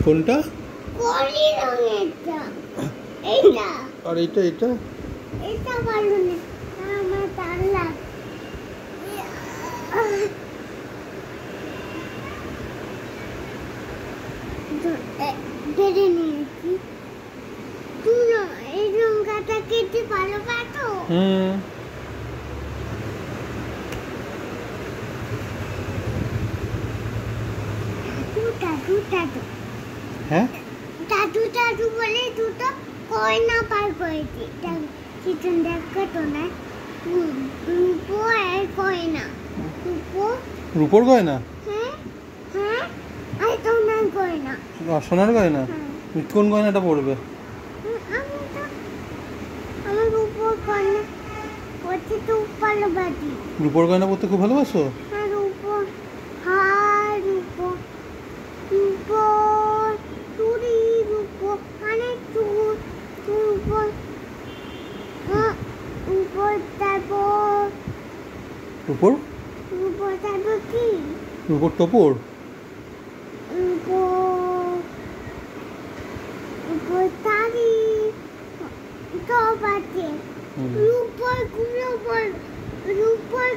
কোনটা? কলি রঙেরটা। এইটা। আর এটা এটা? এটা ভালো না। আমার তার লাগ। কেটে নিয়েছি। তুই এই লঙ্কাটা কেটে ভালো কাটো। টাটু হ্যাঁ টাটু টাটু বলে দুটো কয়না পার করেছি। চিকেন দেখাতো না। রূপো আর কয়না। রূপোর গয়না? হ্যাঁ হ্যাঁ আর সোনার গয়না। সোনার গয়না? কোন গয়নাটা পড়বে? আমার রূপোর গয়না পড়তে তো ভালো বাজি। রূপোর গয়না পড়তে খুব ভালোবাসো? হ্যাঁ রূপো হার রূপো রূপো চুড়ি রূপো অনেক রূপো রূপো তারপর রূপোর তারপর কি? রূপোর টোপর? রূপোর তারি সব আছে। রূপোর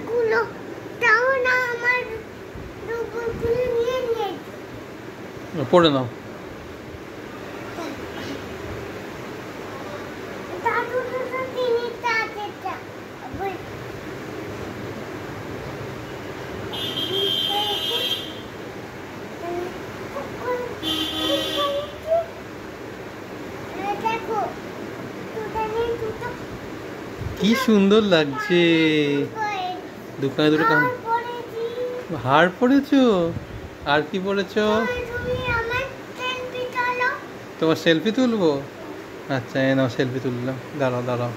গুলো তাও না আমার রূপোর গুলো নিয়ে নিয়েছি। পড়ে নাও। কি সুন্দর লাগছে। দোকানে দুটো হার পরেছো? আর কি পরেছো? তোমার সেলফি তুলবো? আচ্ছা এ নাও সেলফি তুললাম। দাঁড়াও দাঁড়াও।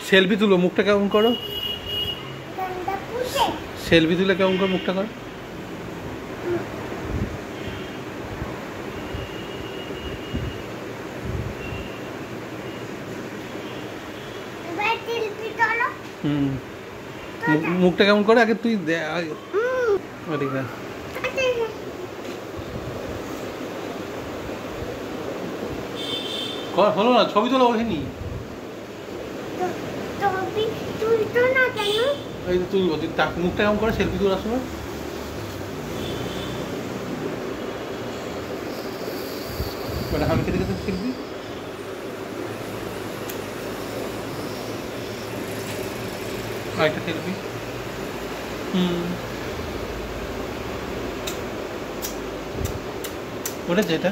সেলফি তুলো। মুখটা কেমন করো? সেলফি তুলে কেমন করে মুখটা করো? মুখটা কেমন করে আগে তুই ঠিক আছে। হলো না, ছবি তোলা ওঠেনি। এই তো তুলবো। মুখটা কেমন করে সেলফি তোলার সময়? আমি খেতে খেতে সেলফি। আরেকটা সেলফি। ওটা যেটা